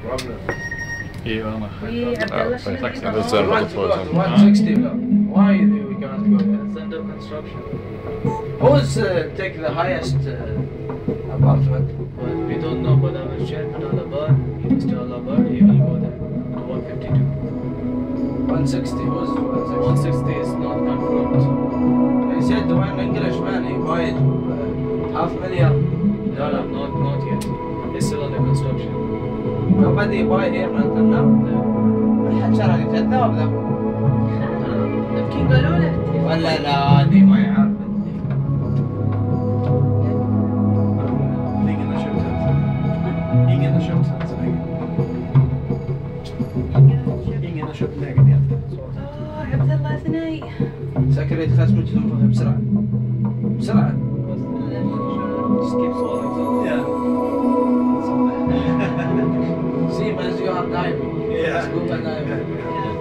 problem. ايوه انا It's 160 why we can't go there? It's under construction. Who's take the highest apartment? But we don't know, but our chairman Alabar, Mr. Alabar, he will go there to 152. 160, who's 160? 160 is not confirmed. He said one Englishman, he bought $500,000. No, not yet. It's still under construction. Nobody buy here until now? No. ما حد شرى جدة ولا؟ يمكن قالوا له ولا لا دي ما يعرف. Ingen har köpt hus. Ingen har köpt hus. Ingen har köpt lägenhet. عبد الله ثنائي. سكرت خصمك تنفخ بسرعة. بسرعة. Just keep swallowing. Yeah. Same as you are diving. Yeah. Scuba diving. Yeah.